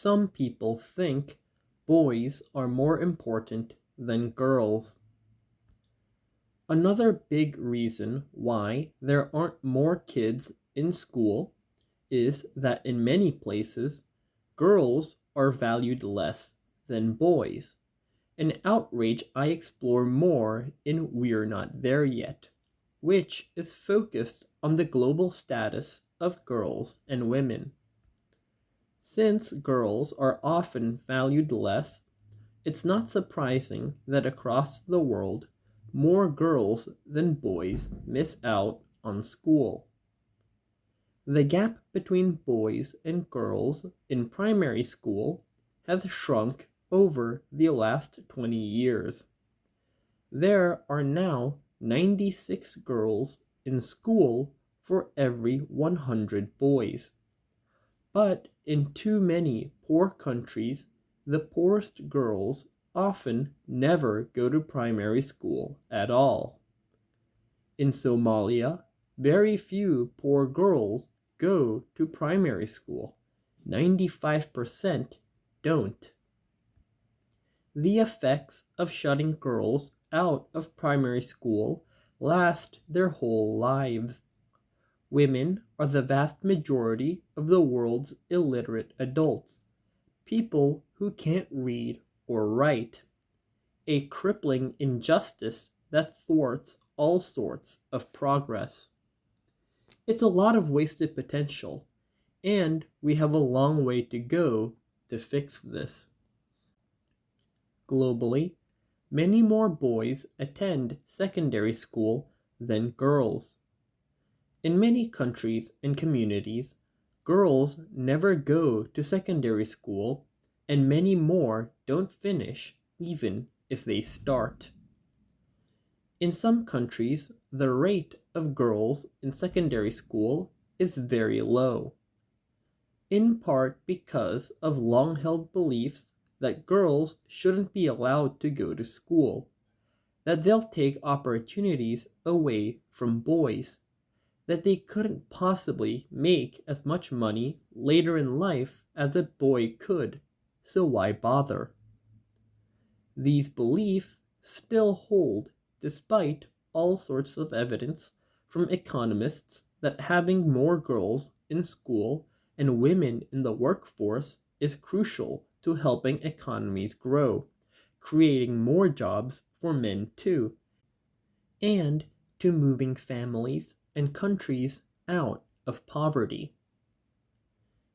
some people think boys are more important than girls. Another big reason why there aren't more kids in school is that in many places, girls are valued less than boys, an outrage I explore more in We're Not There Yet, which is focused on the global status of girls and women. Since girls are often valued less, it's not surprising that across the world, more girls than boys miss out on school. The gap between boys and girls in primary school has shrunk over the last 20 years. There are now 96 girls in school for every 100 boys. But in too many poor countries, the poorest girls often never go to primary school at all. In Somalia, very few poor girls go to primary school. 95% don't. The effects of shutting girls out of primary school last their whole lives. Women are the vast majority of the world's illiterate adults, people who can't read or write, a crippling injustice that thwarts all sorts of progress. It's a lot of wasted potential, and we have a long way to go to fix this. Globally, many more boys attend secondary school than girls. In many countries and communities, girls never go to secondary school, and many more don't finish even if they start. In some countries, the rate of girls in secondary school is very low, in part because of long held beliefs that girls shouldn't be allowed to go to school, that they'll take opportunities away from boys, that they couldn't possibly make as much money later in life as a boy could, so why bother? These beliefs still hold despite all sorts of evidence from economists that having more girls in school and women in the workforce is crucial to helping economies grow, creating more jobs for men too, and to moving families and countries out of poverty.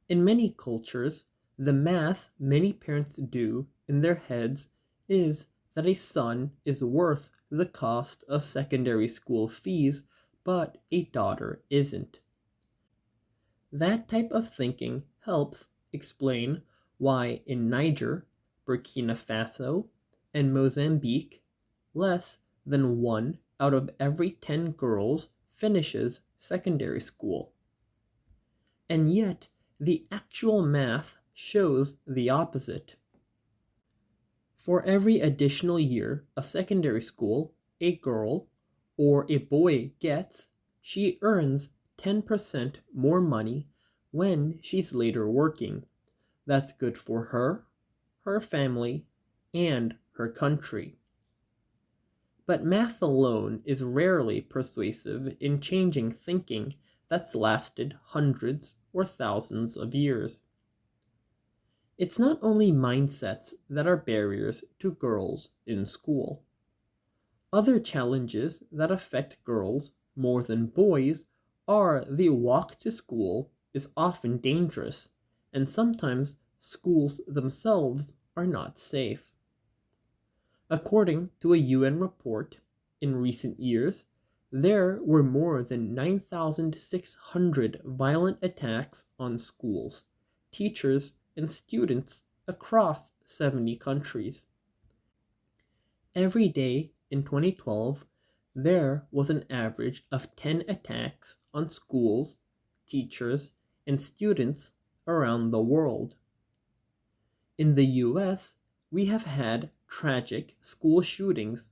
In many cultures, the math many parents do in their heads is that a son is worth the cost of secondary school fees, but a daughter isn't. That type of thinking helps explain why in Niger, Burkina Faso, and Mozambique, less than 1 out of every 10 girls finishes secondary school. And yet, the actual math shows the opposite. For every additional year of secondary school a girl or a boy gets, she earns 10% more money when she's later working. That's good for her, her family, and her country. But math alone is rarely persuasive in changing thinking that's lasted hundreds or thousands of years. It's not only mindsets that are barriers to girls in school. Other challenges that affect girls more than boys are the walk to school is often dangerous, and sometimes schools themselves are not safe. According to a UN report, in recent years, there were more than 9,600 violent attacks on schools, teachers, and students across 70 countries. Every day in 2012, there was an average of 10 attacks on schools, teachers, and students around the world. In the US, we have had tragic school shootings,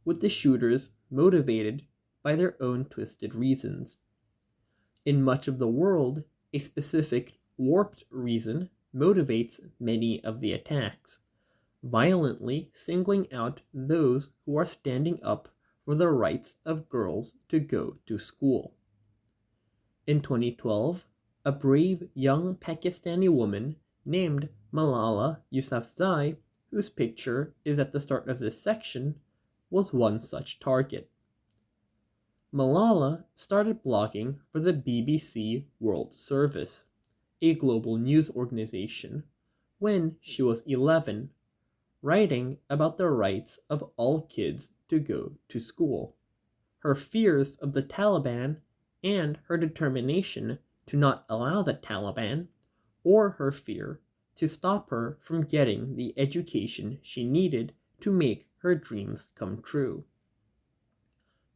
with the shooters motivated by their own twisted reasons. In much of the world, a specific warped reason motivates many of the attacks, violently singling out those who are standing up for the rights of girls to go to school. In 2012, a brave young Pakistani woman named Malala Yousafzai, whose picture is at the start of this section, was one such target. Malala started blogging for the BBC World Service, a global news organization, when she was 11, writing about the rights of all kids to go to school, her fears of the Taliban, and her determination to not allow the Taliban, or her fear to stop her from getting the education she needed to make her dreams come true.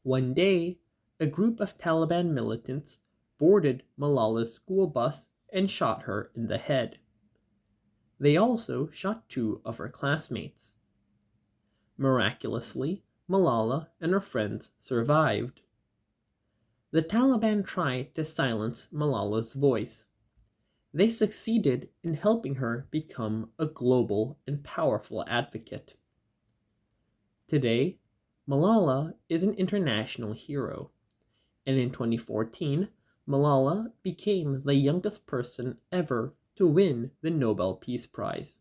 One day, a group of Taliban militants boarded Malala's school bus and shot her in the head. They also shot 2 of her classmates. Miraculously, Malala and her friends survived. The Taliban tried to silence Malala's voice. They succeeded in helping her become a global and powerful advocate. Today, Malala is an international hero, and in 2014, Malala became the youngest person ever to win the Nobel Peace Prize.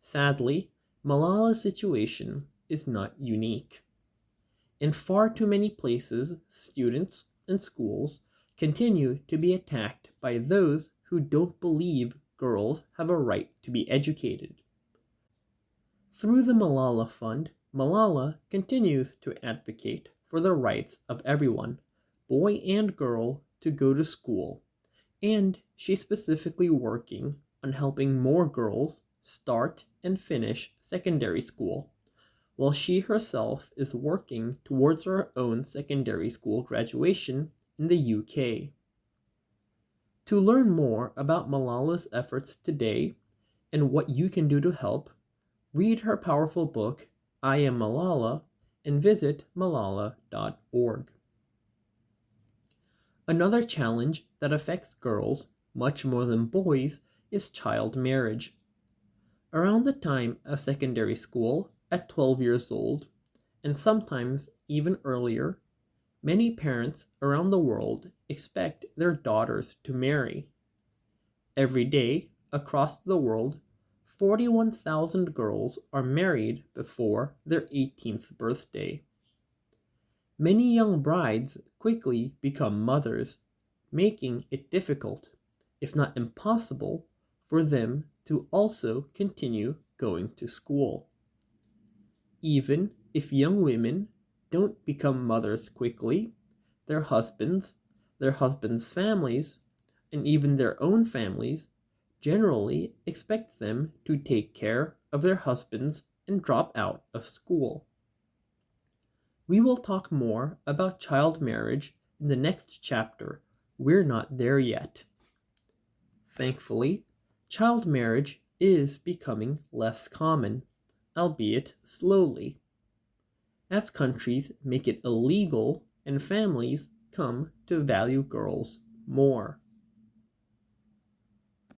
Sadly, Malala's situation is not unique. In far too many places, students and schools continue to be attacked by those who don't believe girls have a right to be educated. Through the Malala Fund, Malala continues to advocate for the rights of everyone, boy and girl, to go to school, and she's specifically working on helping more girls start and finish secondary school, while she herself is working towards her own secondary school graduation in the UK. To learn more about Malala's efforts today and what you can do to help, read her powerful book, I Am Malala, and visit malala.org. Another challenge that affects girls much more than boys is child marriage. Around the time of secondary school, at 12 years old, and sometimes even earlier, many parents around the world expect their daughters to marry. Every day, across the world, 41,000 girls are married before their 18th birthday. Many young brides quickly become mothers, making it difficult, if not impossible, for them to also continue going to school. Even if young women don't become mothers quickly, their husbands, their husbands' families, and even their own families generally expect them to take care of their husbands and drop out of school. We will talk more about child marriage in the next chapter. We're not there yet. Thankfully, child marriage is becoming less common, albeit slowly, as countries make it illegal and families come to value girls more.